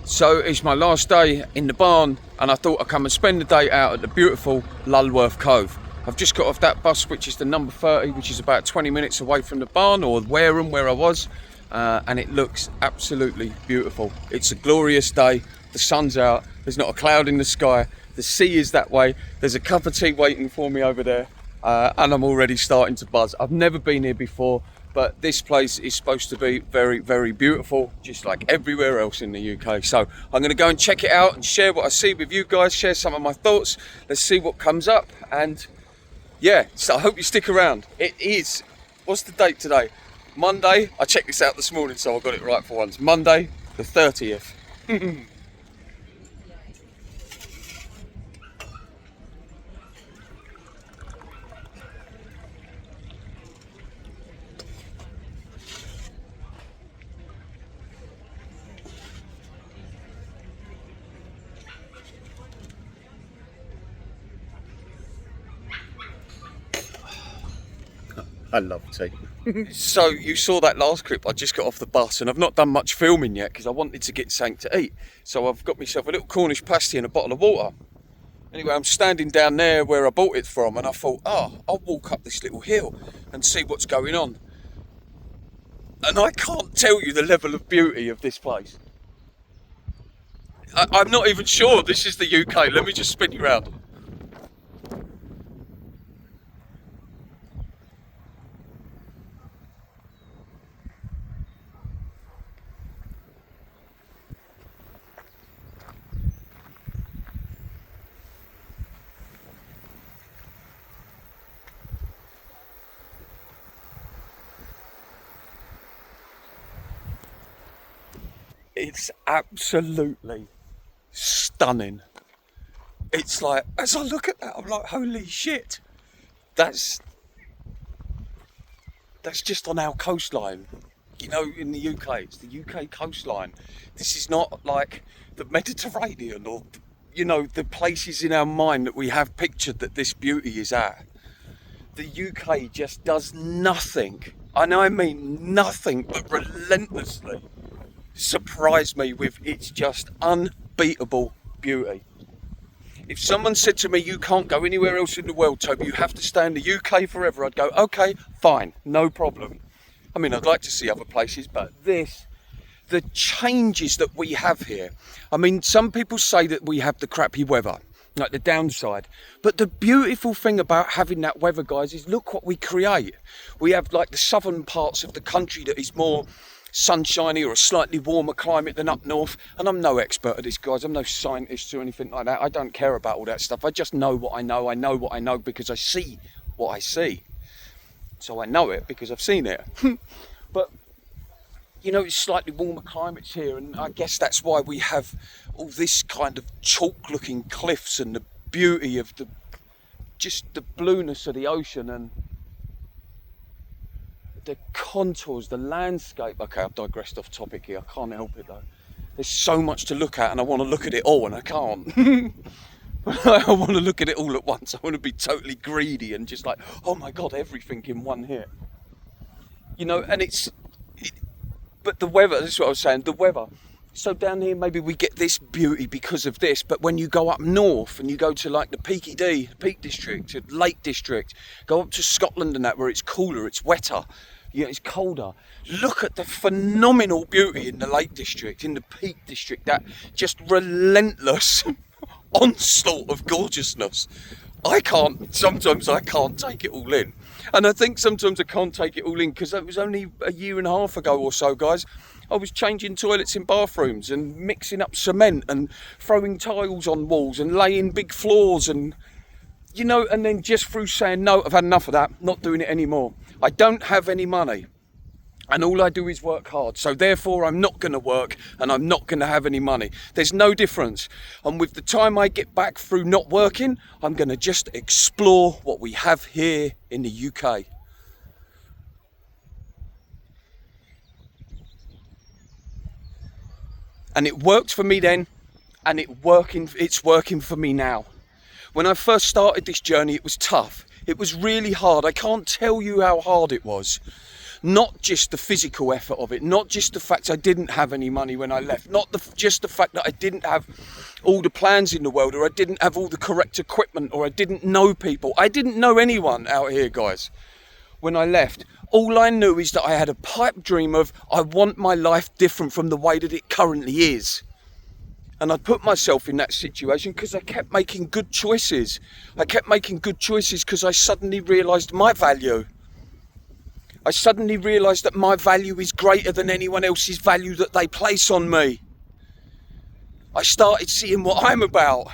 So it's my last day in the barn and I thought I'd come and spend the day out at the beautiful Lulworth Cove. I've just got off that bus, which is the number 30, which is about 20 minutes away from the barn, or Wareham where I was, and it looks absolutely beautiful. It's a glorious day, the sun's out, there's not a cloud in the sky, the sea is that way, there's a cup of tea waiting for me over there, and I'm already starting to buzz. I've never been here before, but this place is supposed to be very, very beautiful, just like everywhere else in the UK. So I'm going to go and check it out and share what I see with you guys, share some of my thoughts. Let's see what comes up. And yeah, so I hope you stick around. It is, what's the date today? Monday. I checked this out this morning, so I got it right for once. Monday, the 30th. I love tea. So you saw that last clip. I just got off the bus and I've not done much filming yet because I wanted to get something to eat. So I've got myself a little Cornish pasty and a bottle of water. Anyway, I'm standing down there where I bought it from and I thought, I'll walk up this little hill and see what's going on. And I can't tell you the level of beauty of this place. I'm not even sure this is the UK. Let me just spin you around. It's absolutely stunning. It's like, as I look at that, I'm like, holy shit. That's just on our coastline. You know, in the UK, it's the UK coastline. This is not like the Mediterranean or, you know, the places in our mind that we have pictured that this beauty is at. The UK just does nothing, and I mean nothing, but relentlessly surprised me with its just unbeatable beauty. If someone said to me, you can't go anywhere else in the world, Toby, you have to stay in the UK forever, I'd go, okay, fine, no problem. I mean, I'd like to see other places, but the changes that we have here, I mean, some people say that we have the crappy weather, like the downside, but the beautiful thing about having that weather, guys, is look what we create. We have like the southern parts of the country that is more sunshiny or a slightly warmer climate than up north, and I'm no expert at this, guys. I'm no scientist or anything like that. I don't care about all that stuff. I just know what I know. I know what I know because I see what I see. So I know it because I've seen it. But you know, it's slightly warmer climates here, and I guess that's why we have all this kind of chalk looking cliffs and the beauty of just the blueness of the ocean and the contours, the landscape. Okay, I've digressed off topic here. I can't help it though. There's so much to look at and I want to look at it all and I can't. I want to look at it all at once. I want to be totally greedy and just like, oh my God, everything in one hit. You know, and but the weather, this is what I was saying, the weather. So down here, maybe we get this beauty because of this, but when you go up north and you go to like the Peak District, Lake District, go up to Scotland and that where it's cooler, it's wetter, yeah, it's colder. Look at the phenomenal beauty in the Lake District, in the Peak District, that just relentless onslaught of gorgeousness. Sometimes I can't take it all in. And I think sometimes I can't take it all in because it was only a year and a half ago or so, guys. I was changing toilets in bathrooms and mixing up cement and throwing tiles on walls and laying big floors and, you know, and then just through saying, no, I've had enough of that, not doing it anymore. I don't have any money and all I do is work hard. So therefore I'm not going to work and I'm not going to have any money. There's no difference. And with the time I get back through not working, I'm going to just explore what we have here in the UK. And it worked for me then, and it's working for me now. When I first started this journey, it was tough. It was really hard. I can't tell you how hard it was. Not just the physical effort of it, not just the fact I didn't have any money when I left, not just the fact that I didn't have all the plans in the world, or I didn't have all the correct equipment, or I didn't know people. I didn't know anyone out here, guys, when I left. All I knew is that I had a pipe dream of, I want my life different from the way that it currently is. And I put myself in that situation because I kept making good choices. I kept making good choices because I suddenly realised my value. I suddenly realised that my value is greater than anyone else's value that they place on me. I started seeing what I'm about.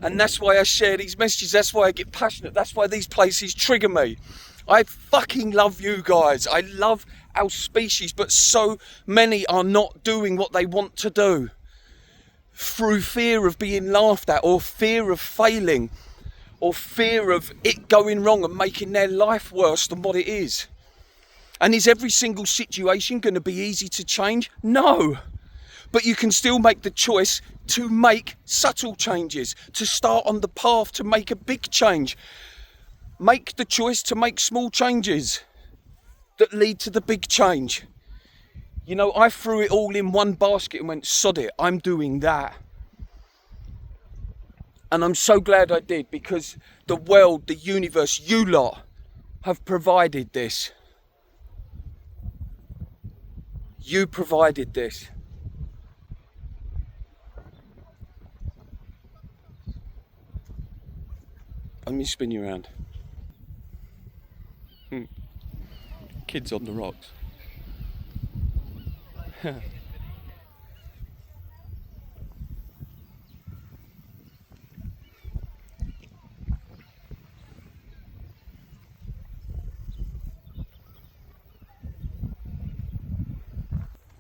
And that's why I share these messages. That's why I get passionate. That's why these places trigger me. I fucking love you guys. I love our species, but so many are not doing what they want to do. Through fear of being laughed at, or fear of failing, or fear of it going wrong and making their life worse than what it is. And is every single situation going to be easy to change? No. But you can still make the choice to make subtle changes, to start on the path to make a big change. Make the choice to make small changes that lead to the big change. You know, I threw it all in one basket and went, sod it, I'm doing that. And I'm so glad I did, because the world, the universe, you lot have provided this. You provided this. Let me spin you around. Kids on the rocks.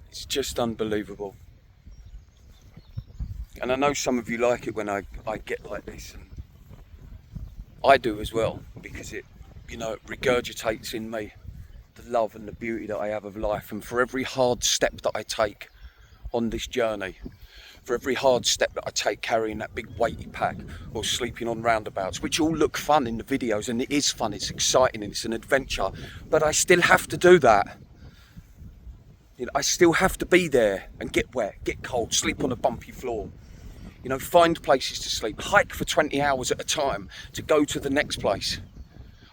It's just unbelievable. And I know some of you like it when I get like this, and I do as well, because it, you know, it regurgitates in me the love and the beauty that I have of life. And for every hard step that I take on this journey, for every hard step that I take carrying that big weighty pack, or sleeping on roundabouts, which all look fun in the videos, and it is fun, it's exciting, and it's an adventure, but I still have to do that. You know, I still have to be there and get wet, get cold, sleep on a bumpy floor. You know, find places to sleep, hike for 20 hours at a time to go to the next place.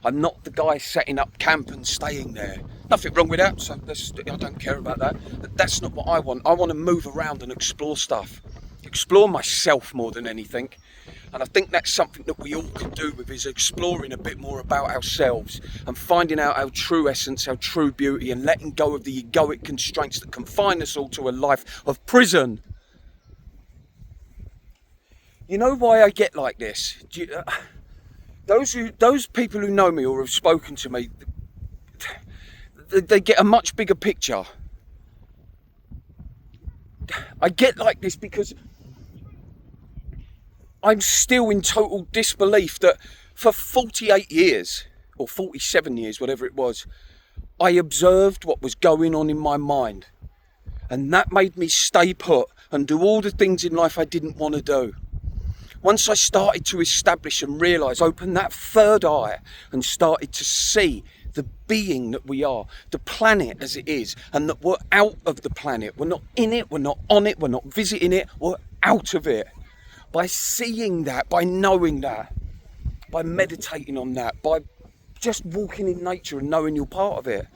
I'm not the guy setting up camp and staying there. Nothing wrong with that, so I don't care about that. But that's not what I want. I want to move around and explore stuff. Explore myself more than anything. And I think that's something that we all can do with, is exploring a bit more about ourselves and finding out our true essence, our true beauty, and letting go of the egoic constraints that confine us all to a life of prison. You know why I get like this? Those people who know me or have spoken to me, they get a much bigger picture. I get like this because I'm still in total disbelief that for 48 years, or 47 years, whatever it was, I observed what was going on in my mind. And that made me stay put and do all the things in life I didn't want to do. Once I started to establish and realise, open that third eye and started to see the being that we are, the planet as it is, and that we're out of the planet. We're not in it, we're not on it, we're not visiting it, we're out of it. By seeing that, by knowing that, by meditating on that, by just walking in nature and knowing you're part of it,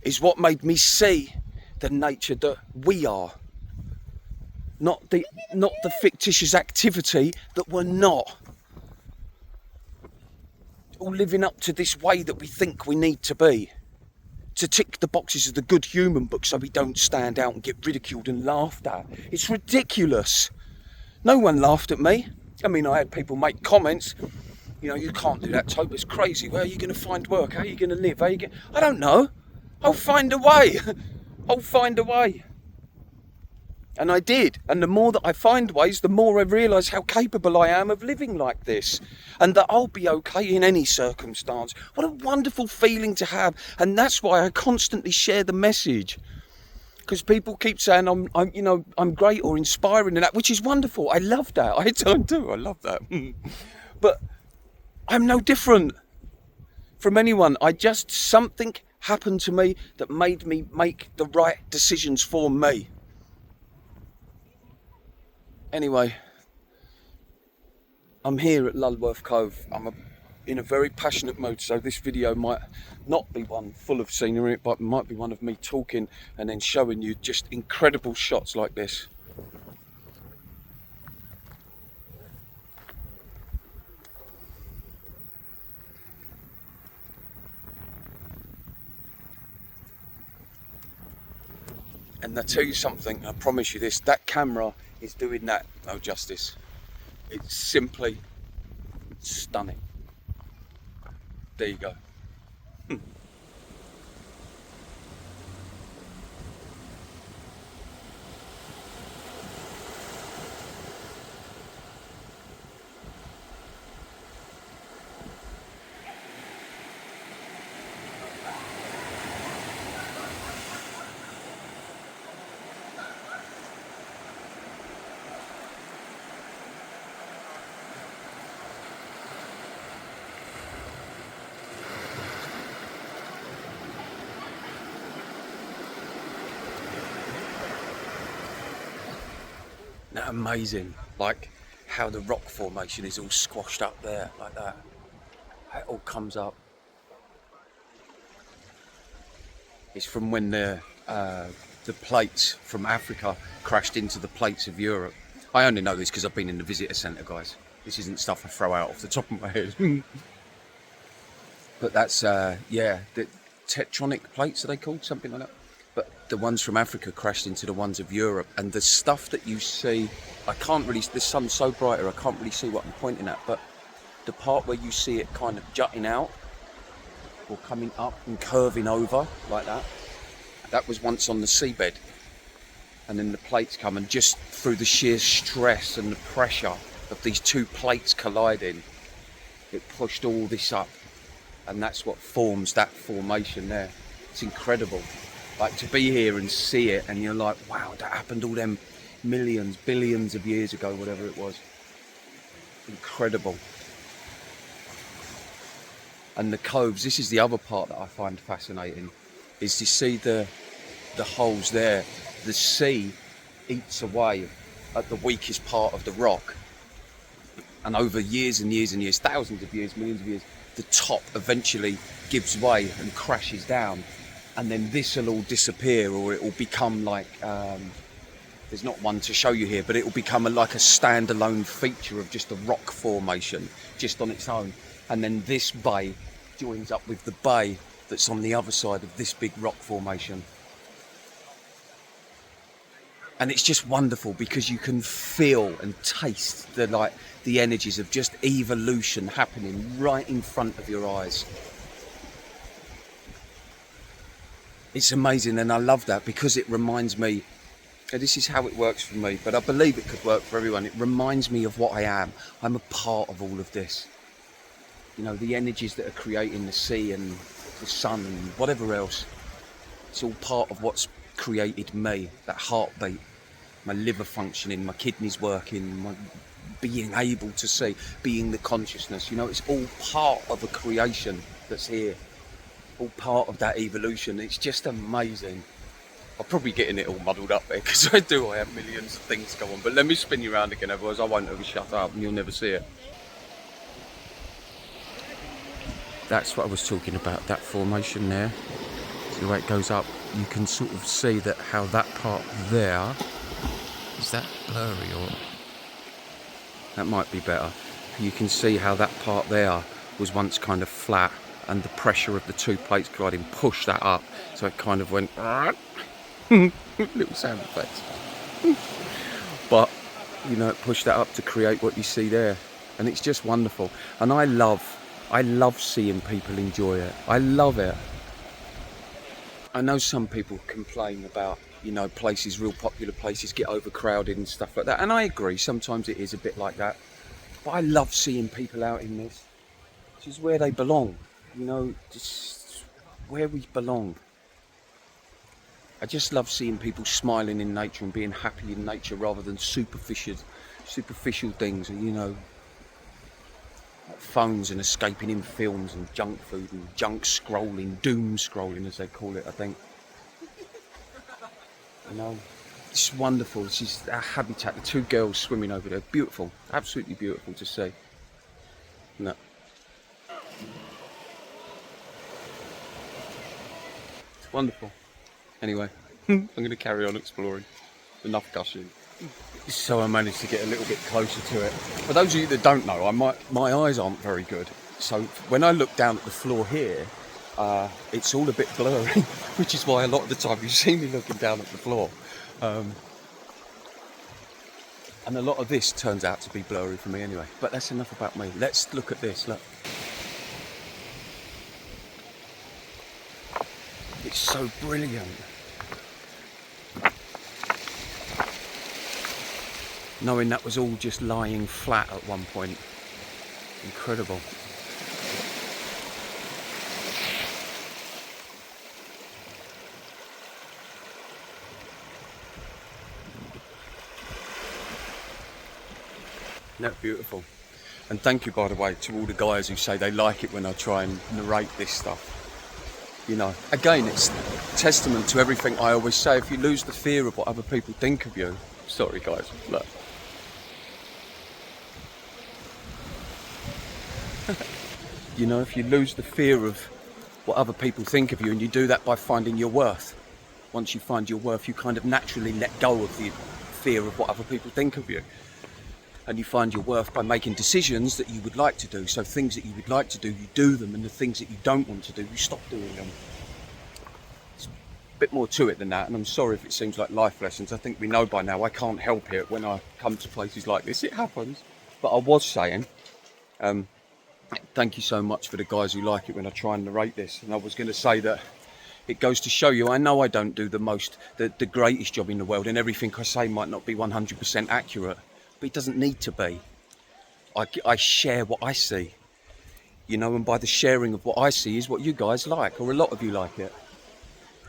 is what made me see the nature that we are. Not the fictitious activity that we're not. All living up to this way that we think we need to be. To tick the boxes of the good human book so we don't stand out and get ridiculed and laughed at. It's ridiculous. No one laughed at me. I mean, I had people make comments. You know, you can't do that, Tope, it's crazy. Where are you going to find work? How are you going to live? I don't know. I'll find a way. I'll find a way. And I did. And the more that I find ways, the more I realise how capable I am of living like this. And that I'll be okay in any circumstance. What a wonderful feeling to have. And that's why I constantly share the message. Because people keep saying I'm great or inspiring and that, which is wonderful. I love that. I do. I love that. But I'm no different from anyone. Something happened to me that made me make the right decisions for me. Anyway, I'm here at Lulworth Cove. I'm in a very passionate mood, so this video might not be one full of scenery, but it might be one of me talking and then showing you just incredible shots like this. And I tell you something, I promise you this, that camera is doing that no justice. It's simply stunning. There you go. Isn't that amazing? Like how the rock formation is all squashed up there like that. It all comes up. It's from when the plates from Africa crashed into the plates of Europe. I only know this because I've been in the visitor centre, guys. This isn't stuff I throw out off the top of my head. But that's, yeah, the tectonic plates, are they called? Something like that. But the ones from Africa crashed into the ones of Europe. And the stuff that you see, I can't really, the sun's so brighter, I can't really see what I'm pointing at. But the part where you see it kind of jutting out, or coming up and curving over like that, that was once on the seabed. And then the plates come, and just through the sheer stress and the pressure of these two plates colliding, it pushed all this up. And that's what forms that formation there. It's incredible. Like to be here and see it, and you're like, wow, that happened all them millions, billions of years ago, whatever it was. Incredible. And the coves, this is the other part that I find fascinating, is to see the holes there. The sea eats away at the weakest part of the rock. And over years and years and years, thousands of years, millions of years, the top eventually gives way and crashes down. And then this will all disappear, or it will become like, there's not one to show you here, but it will become like a standalone feature of just a rock formation, just on its own. And then this bay joins up with the bay that's on the other side of this big rock formation. And it's just wonderful because you can feel and taste the energies of just evolution happening right in front of your eyes. It's amazing, and I love that because it reminds me, this is how it works for me, but I believe it could work for everyone. It reminds me of what I am. I'm a part of all of this. You know, the energies that are creating the sea and the sun and whatever else. It's all part of what's created me, that heartbeat, my liver functioning, my kidneys working, my being able to see, being the consciousness. You know, it's all part of a creation that's here. All part of that evolution. It's just amazing. I'm probably getting it all muddled up there because I have millions of things go on. But let me spin you around again, otherwise I won't ever shut up and you'll never see it. That's what I was talking about, that formation there. See the way it goes up. You can sort of see that how that part there, is that blurry or that might be better. You can see how that part there was once kind of flat, and the pressure of the two plates colliding pushed that up, so it kind of went little sound effects. But you know, it pushed that up to create what you see there, and it's just wonderful. And I love seeing people enjoy it. I love it. I know some people complain about, you know, places, real popular places get overcrowded and stuff like that, and I agree, sometimes it is a bit like that, but I love seeing people out in this. This is where they belong, you know, just where we belong. I just love seeing people smiling in nature and being happy in nature rather than superficial things, you know. phones and escaping in films and junk food and junk scrolling, doom scrolling as they call it, I think. You know, it's wonderful. This is our habitat. The two girls swimming over there, beautiful, absolutely beautiful to see. No. It's wonderful. Anyway, I'm going to carry on exploring. Enough gushing. So I managed to get a little bit closer to it. For those of you that don't know, my eyes aren't very good. So when I look down at the floor here, it's all a bit blurry, which is why a lot of the time you see me looking down at the floor. And a lot of this turns out to be blurry for me anyway. But that's enough about me. Let's look at this, look. It's so brilliant. Knowing that was all just lying flat at one point. Incredible. Isn't that beautiful? And thank you, by the way, to all the guys who say they like it when I try and narrate this stuff. You know, again, it's testament to everything I always say. If you lose the fear of what other people think of you, sorry guys, look. You know, if you lose the fear of what other people think of you, and you do that by finding your worth. Once you find your worth, you kind of naturally let go of the fear of what other people think of you. And you find your worth by making decisions that you would like to do. So things that you would like to do, you do them, and the things that you don't want to do, you stop doing them. It's a bit more to it than that, and I'm sorry if it seems like life lessons. I think we know by now I can't help it when I come to places like this. It happens. But I was saying, thank you so much for the guys who like it when I try and narrate this. And I was going to say that it goes to show you, I know I don't do the greatest job in the world, and everything I say might not be 100% accurate. But it doesn't need to be. I share what I see, you know, and by the sharing of what I see is what you guys like, or a lot of you like it.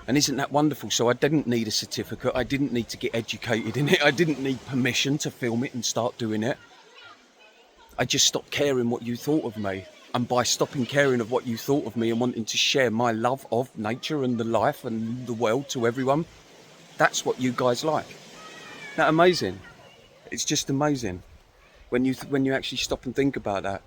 And isn't that wonderful? So I didn't need a certificate. I didn't need to get educated in it. I didn't need permission to film it and start doing it. I just stopped caring what you thought of me. And by stopping caring of what you thought of me and wanting to share my love of nature and the life and the world to everyone, that's what you guys like. Isn't that amazing? It's just amazing when you actually stop and think about that.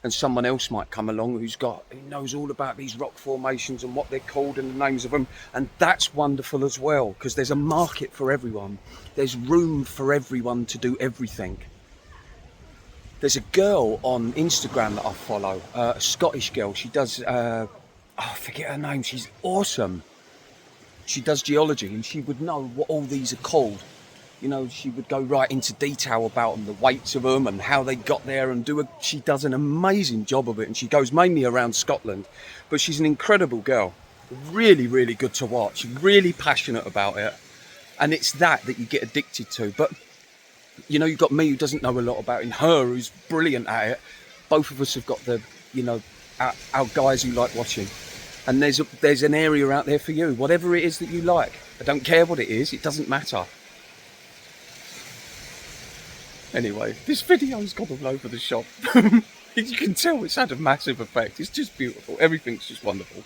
And someone else might come along who knows all about these rock formations and what they're called and the names of them, and that's wonderful as well, because there's a market for everyone. There's room for everyone to do everything. There's a girl on Instagram that I follow, a Scottish girl. She does, I forget her name. She's awesome. She does geology, and she would know what all these are called. You know, she would go right into detail about them, the weights of them and how they got there, and she does an amazing job of it. And she goes mainly around Scotland, but she's an incredible girl. Really, really good to watch. Really passionate about it. And it's that you get addicted to. But, you know, you've got me who doesn't know a lot about it, and her who's brilliant at it. Both of us have got our guys who like watching. And there's an area out there for you, whatever it is that you like. I don't care what it is, it doesn't matter. Anyway, this video's gone all over the shop. You can tell it's had a massive effect. It's just beautiful. Everything's just wonderful.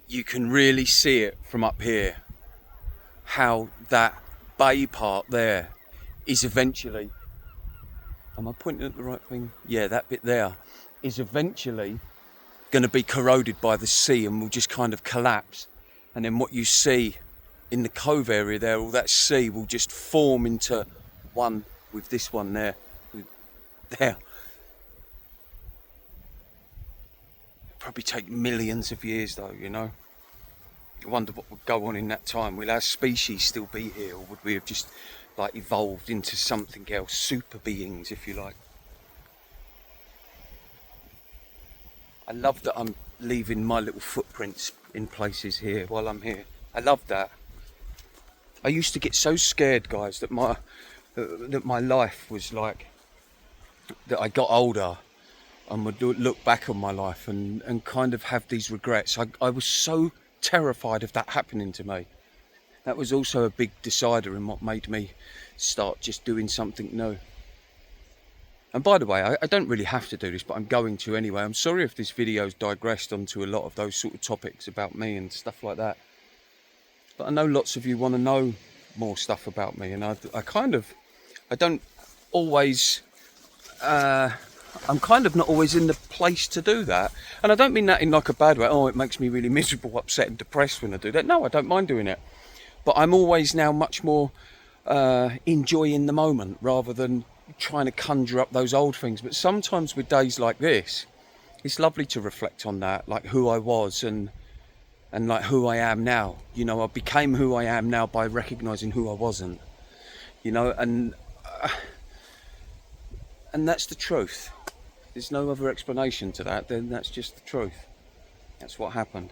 You can really see it from up here, how that bay part there is eventually, am I pointing at the right thing? Yeah, that bit there is eventually going to be corroded by the sea and will just kind of collapse. And then what you see in the cove area there, all that sea will just form into one with this one there. There. Probably take millions of years though, you know. I wonder what would go on in that time. Will our species still be here, or would we have just like evolved into something else, super beings, if you like. I love that I'm leaving my little footprints in places here while I'm here. I love that. I used to get so scared, guys, that my life was like, that I got older and would look back on my life and kind of have these regrets. I was so terrified of that happening to me. That was also a big decider in what made me start just doing something new. And by the way, I don't really have to do this, but I'm going to anyway. I'm sorry if this video's digressed onto a lot of those sort of topics about me and stuff like that. But I know lots of you want to know more stuff about me, and I don't always, I'm kind of not always in the place to do that. And I don't mean that in like a bad way. Oh, it makes me really miserable, upset and depressed when I do that. No, I don't mind doing it. But I'm always now much more enjoying the moment rather than trying to conjure up those old things. But sometimes with days like this, it's lovely to reflect on that, like who I was and like who I am now. You know, I became who I am now by recognizing who I wasn't, you know, and that's the truth. There's no other explanation to that. Then that's just the truth. That's what happened,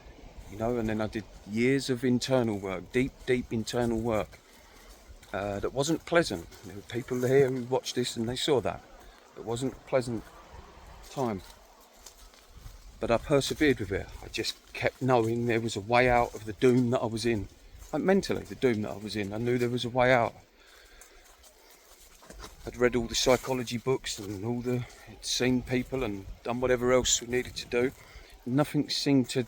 you know. And then I did years of internal work, deep internal work, that wasn't pleasant. There were people here who watched this and they saw that. It wasn't a pleasant time. But I persevered with it. I just kept knowing there was a way out of the doom that I was in. Like mentally, the doom that I was in. I knew there was a way out. I'd read all the psychology books and had seen people and done whatever else we needed to do. Nothing seemed to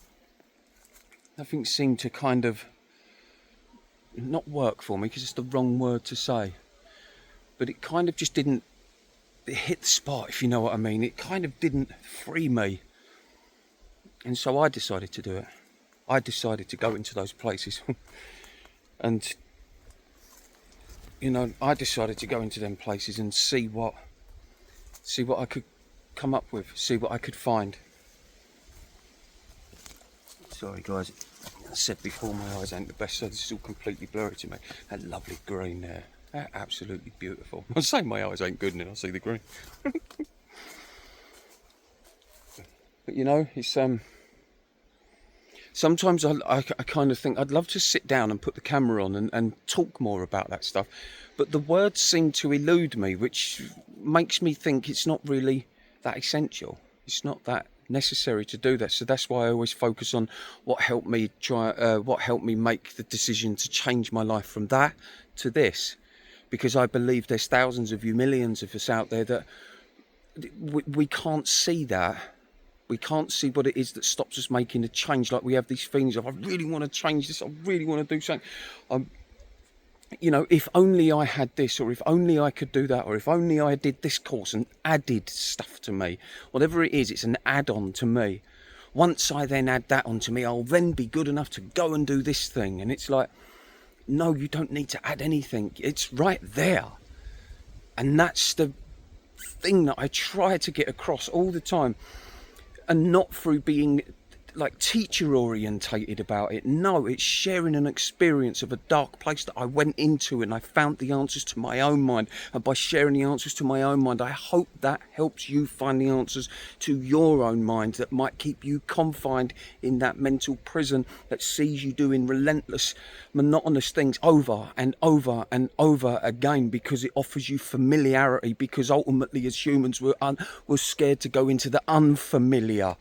kind of not work for me, because it's the wrong word to say. But it kind of just didn't hit the spot, if you know what I mean. It kind of didn't free me. And so I decided to do it. I decided to go into those places. And, you know, I decided to go into them places and see what I could come up with, see what I could find. Sorry guys, I said before, my eyes ain't the best, so this is all completely blurry to me. That lovely green there, absolutely beautiful. I say my eyes ain't good and then I see the green. But you know, it's sometimes I kind of think I'd love to sit down and put the camera on and talk more about that stuff, but the words seem to elude me, which makes me think it's not really that essential. It's not that necessary to do that. So that's why I always focus on what helped me make the decision to change my life from that to this, because I believe there's thousands of you, millions of us out there that we can't see that. We can't see what it is that stops us making a change. Like we have these feelings of, I really want to change this, I really want to do something. You know, if only I had this, or if only I could do that, or if only I did this course and added stuff to me. Whatever it is, it's an add-on to me. Once I then add that on to me, I'll then be good enough to go and do this thing. And it's like, no, you don't need to add anything. It's right there. And that's the thing that I try to get across all the time. And not through being like teacher orientated about it. No, it's sharing an experience of a dark place that I went into and I found the answers to my own mind. And by sharing the answers to my own mind, I hope that helps you find the answers to your own mind that might keep you confined in that mental prison that sees you doing relentless, monotonous things over and over and over again, because it offers you familiarity, because ultimately as humans we're scared to go into the unfamiliar.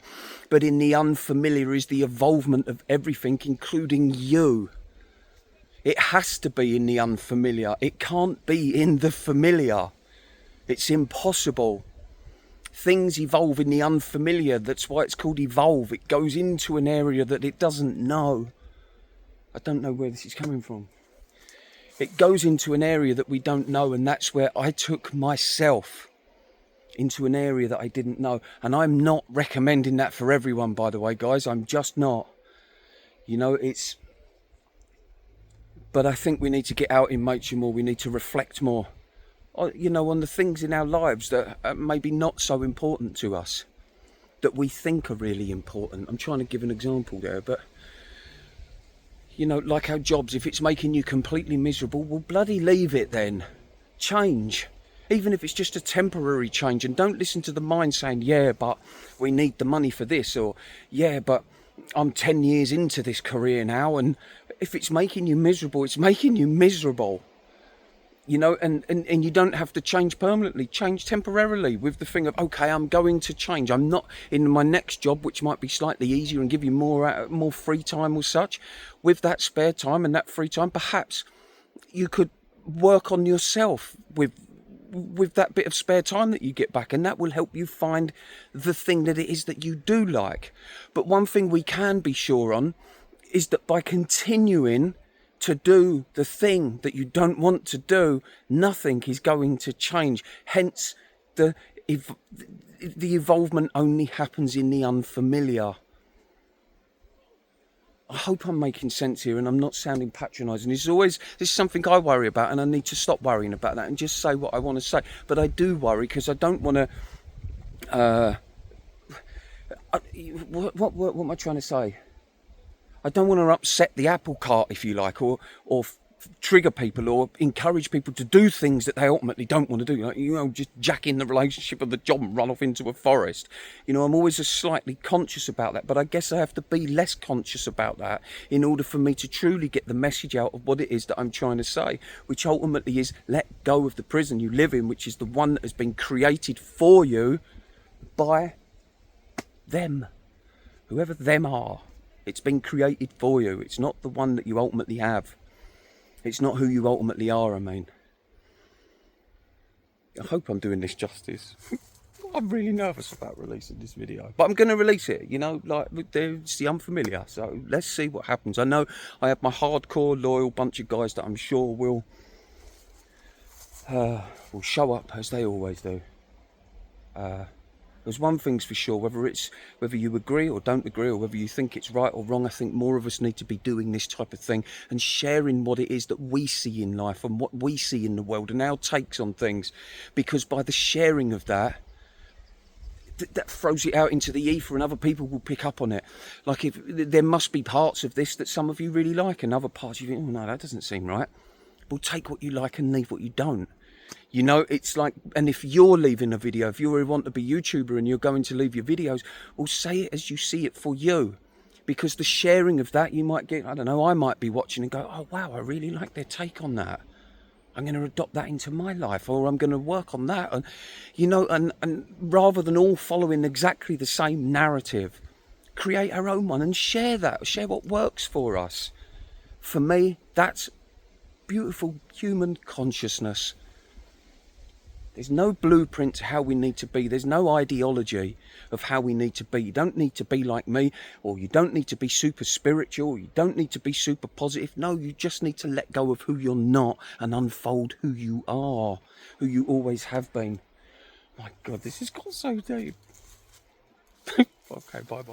But in the unfamiliar is the evolvement of everything, including you. It has to be in the unfamiliar. It can't be in the familiar. It's impossible. Things evolve in the unfamiliar. That's why it's called evolve. It goes into an area that it doesn't know. I don't know where this is coming from. It goes into an area that we don't know, and that's where I took myself into an area that I didn't know. And I'm not recommending that for everyone, by the way, guys. I'm just not. You know, but I think we need to get out in nature more. We need to reflect more, you know, on the things in our lives that are maybe not so important to us, that we think are really important. I'm trying to give an example there, but You know, like our jobs, if it's making you completely miserable, well, bloody leave it then. Change. Even if it's just a temporary change, and don't listen to the mind saying, yeah, but we need the money for this, or yeah, but I'm 10 years into this career now, and if it's making you miserable, it's making you miserable. You know, and you don't have to change permanently. Change temporarily with the thing of, okay, I'm going to change. I'm not in my next job, which might be slightly easier and give you more free time or such. With that spare time and that free time, perhaps you could work on yourself with that bit of spare time that you get back, and that will help you find the thing that it is that you do like. But one thing we can be sure on is that by continuing to do the thing that you don't want to do, nothing is going to change. Hence, the evolvement only happens in the unfamiliar. I hope I'm making sense here and I'm not sounding patronising. This is something I worry about, and I need to stop worrying about that and just say what I want to say. But I do worry because I don't want to... what am I trying to say? I don't want to upset the apple cart, if you like, or trigger people or encourage people to do things that they ultimately don't want to do. Like, you know, just jack in the relationship of the job and run off into a forest. You know, I'm always slightly conscious about that, but I guess I have to be less conscious about that in order for me to truly get the message out of what it is that I'm trying to say, which ultimately is let go of the prison you live in, which is the one that has been created for you by them, whoever them are. It's been created for you. It's not the one that you ultimately have. It's not who you ultimately are, I mean. I hope I'm doing this justice. I'm really nervous about releasing this video. But I'm going to release it, you know, like, it's the unfamiliar. So let's see what happens. I know I have my hardcore, loyal bunch of guys that I'm sure will show up, as they always do. There's one thing's for sure, whether you agree or don't agree, or whether you think it's right or wrong, I think more of us need to be doing this type of thing and sharing what it is that we see in life and what we see in the world and our takes on things. Because by the sharing of that, that throws it out into the ether and other people will pick up on it. Like, if there must be parts of this that some of you really like and other parts you think, oh no, that doesn't seem right. Well, take what you like and leave what you don't. You know, it's like, and if you're leaving a video, if you want to be a YouTuber and you're going to leave your videos, well, say it as you see it for you. Because the sharing of that, you might get, I don't know, I might be watching and go, oh, wow, I really like their take on that. I'm going to adopt that into my life, or I'm going to work on that. And, you know, and rather than all following exactly the same narrative, create our own one and share that, share what works for us. For me, that's beautiful human consciousness. There's no blueprint to how we need to be. There's no ideology of how we need to be. You don't need to be like me, or you don't need to be super spiritual, or you don't need to be super positive. No, you just need to let go of who you're not and unfold who you are, who you always have been. My God, this has gone so deep. Okay, bye-bye.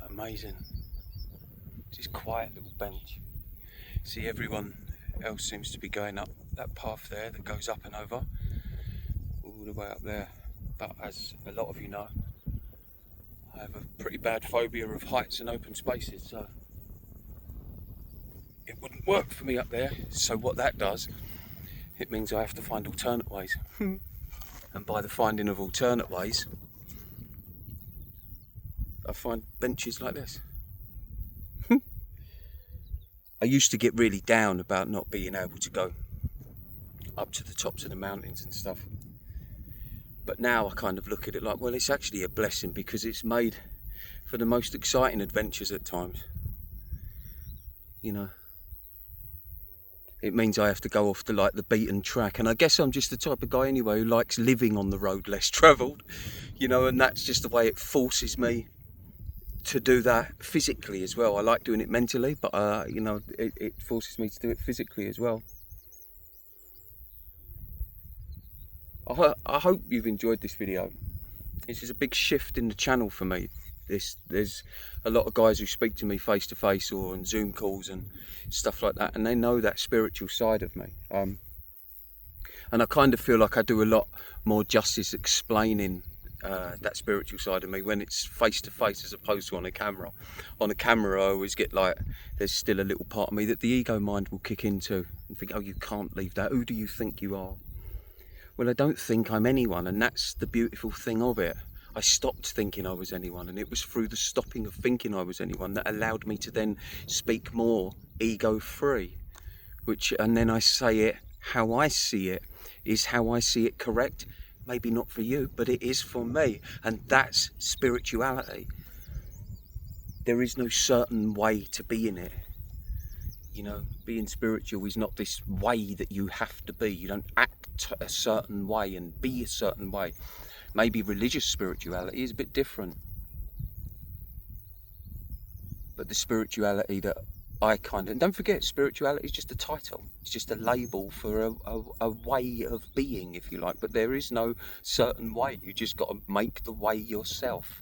Amazing. This quiet little bench. See, everyone else seems to be going up that path there that goes up and over, all the way up there. But as a lot of you know, I have a pretty bad phobia of heights and open spaces, so it wouldn't work for me up there. So what that does, it means I have to find alternate ways. And by the finding of alternate ways, I find benches like this. I used to get really down about not being able to go up to the tops of the mountains and stuff. But now I kind of look at it like, well, it's actually a blessing, because it's made for the most exciting adventures at times. You know, it means I have to go off to like the beaten track, and I guess I'm just the type of guy anyway who likes living on the road less travelled, you know, and that's just the way it forces me to do that physically as well. I like doing it mentally, but you know, it forces me to do it physically as well. I hope you've enjoyed this video. This is a big shift in the channel for me. There's a lot of guys who speak to me face to face or on Zoom calls and stuff like that, and they know that spiritual side of me. And I kind of feel like I do a lot more justice explaining that spiritual side of me when it's face to face as opposed to on a camera. On a camera, I always get like, there's still a little part of me that the ego mind will kick into and think, oh, you can't leave that. Who do you think you are? Well, I don't think I'm anyone, and that's the beautiful thing of it. I stopped thinking I was anyone, and it was through the stopping of thinking I was anyone that allowed me to then speak more ego free, and then I say it how I see it. Is how I see it correct? Maybe not for you, but it is for me, and that's spirituality. There is no certain way to be in it. You know, being spiritual is not this way that you have to be. You don't act a certain way and be a certain way. Maybe religious spirituality is a bit different. But the spirituality that I and don't forget, spirituality is just a title. It's just a label for a way of being, if you like. But there is no certain way. You just got to make the way yourself.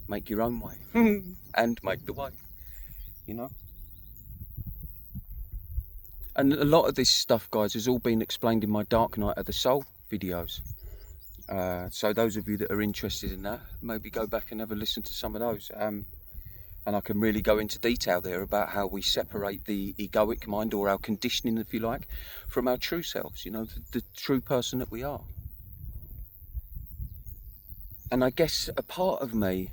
Make your own way. And make the way, you know. And a lot of this stuff, guys, has all been explained in my Dark Night of the Soul videos. So those of you that are interested in that, maybe go back and have a listen to some of those. And I can really go into detail there about how we separate the egoic mind, or our conditioning, if you like, from our true selves, you know, the true person that we are. And I guess a part of me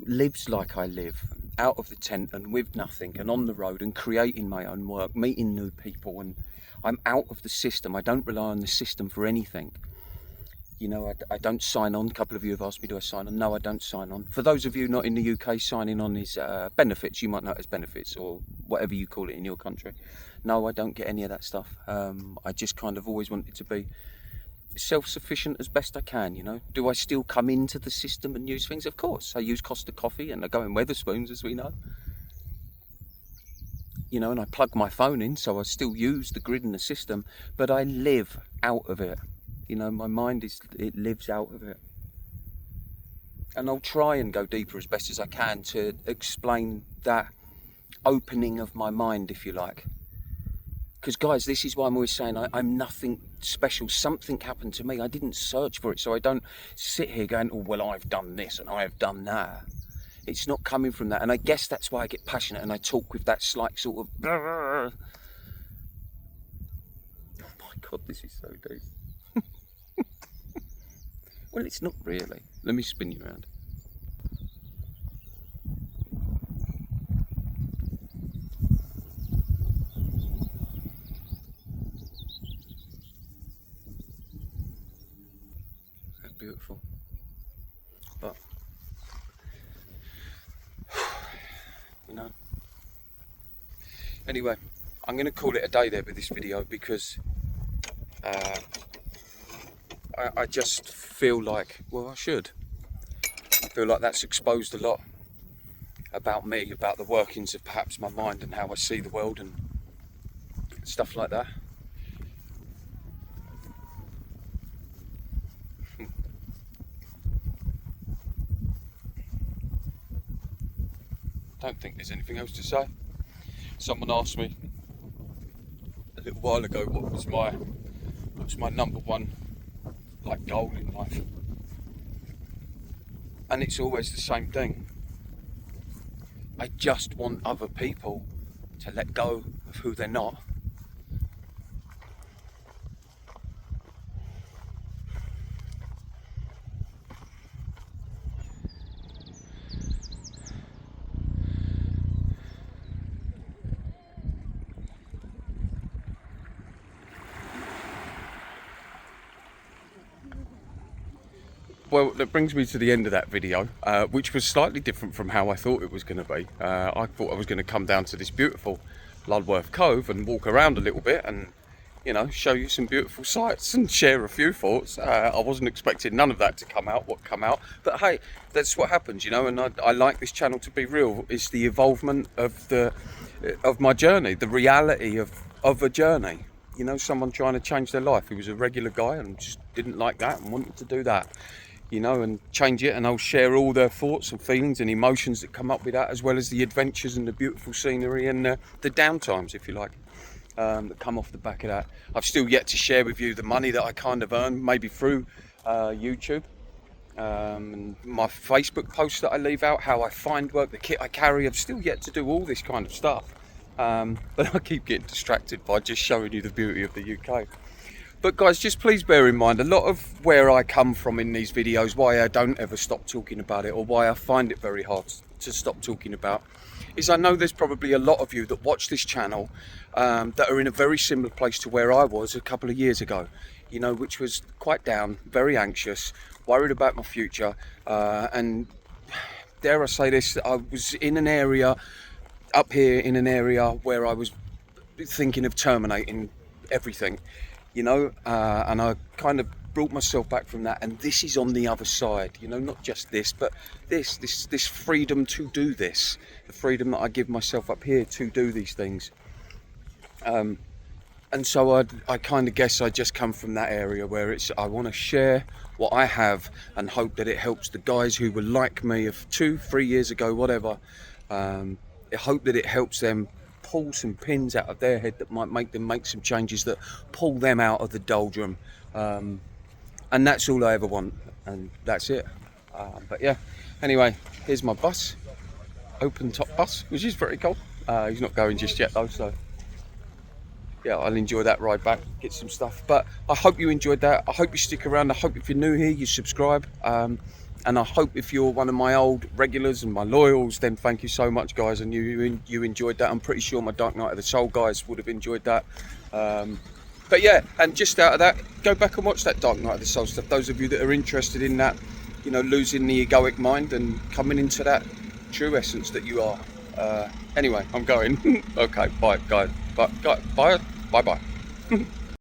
lives like I live, out of the tent and with nothing and on the road and creating my own work, meeting new people, and I'm out of the system. I don't rely on the system for anything. You know, I don't sign on. A couple of you have asked me, do I sign on? No, I don't sign on. For those of you not in the UK, signing on is benefits. You might know it as benefits, or whatever you call it in your country. No, I don't get any of that stuff. I just kind of always wanted to be self-sufficient as best I can, you know. Do I still come into the system and use things? Of course. I use Costa coffee and I go in Wetherspoons, as we know. You know, and I plug my phone in, so I still use the grid and the system, but I live out of it. You know, my mind it lives out of it. And I'll try and go deeper as best as I can to explain that opening of my mind, if you like. Because, guys, this is why I'm always saying I'm nothing special. Something happened to me. I didn't search for it, so I don't sit here going, oh, well, I've done this and I have done that. It's not coming from that. And I guess that's why I get passionate and I talk with that slight sort of... Oh, my God, this is so deep. Well, it's not really. Let me spin you around. How beautiful. But, you know. Anyway, I'm going to call it a day there with this video, because I just feel like, well, I should. I feel like that's exposed a lot about me, about the workings of perhaps my mind and how I see the world and stuff like that. Don't think there's anything else to say. Someone asked me a little while ago what's my number one like goal in life, and it's always the same thing. I just want other people to let go of who they're not. well, that brings me to the end of that video, which was slightly different from how I thought it was going to be. I thought I was going to come down to this beautiful Lulworth Cove and walk around a little bit and, you know, show you some beautiful sights and share a few thoughts. I wasn't expecting none of that to come out, but hey, that's what happens, you know. And I like this channel to be real. It's the evolvement of my journey, the reality of a journey. You know, someone trying to change their life. He was a regular guy and just didn't like that and wanted to do that, you know, and change it. And I'll share all their thoughts and feelings and emotions that come up with that, as well as the adventures and the beautiful scenery and the downtimes, if you like, that come off the back of that. I've still yet to share with you the money that I kind of earned, maybe through YouTube, and my Facebook posts that I leave out, how I find work, the kit I carry. I've still yet to do all this kind of stuff. But I keep getting distracted by just showing you the beauty of the UK. But guys, just please bear in mind, a lot of where I come from in these videos, why I don't ever stop talking about it, or why I find it very hard to stop talking about, is I know there's probably a lot of you that watch this channel that are in a very similar place to where I was a couple of years ago, you know, which was quite down, very anxious, worried about my future, and dare I say this, I was in an area up here, in an area where I was thinking of terminating everything, you know, and I kind of brought myself back from that. And this is on the other side, you know, not just this, but this freedom to do this, the freedom that I give myself up here to do these things. And so I kind of guess I just come from that area where I want to share what I have and hope that it helps the guys who were like me of 2-3 years ago, whatever. I hope that it helps them pull some pins out of their head that might make them make some changes that pull them out of the doldrum. And that's all I ever want, and that's it. But yeah, anyway, here's my bus, open top bus, which is very cool. He's not going just yet though, so yeah, I'll enjoy that ride back, get some stuff. But I hope you enjoyed that. I hope you stick around. I hope if you're new here, you subscribe. And I hope if you're one of my old regulars and my loyals, then thank you so much, guys. And you enjoyed that. I'm pretty sure my Dark Night of the Soul guys would have enjoyed that. But yeah, and just out of that, go back and watch that Dark Night of the Soul stuff. Those of you that are interested in that, you know, losing the egoic mind and coming into that true essence that you are. Anyway, I'm going. Okay, bye, guys. Bye, bye.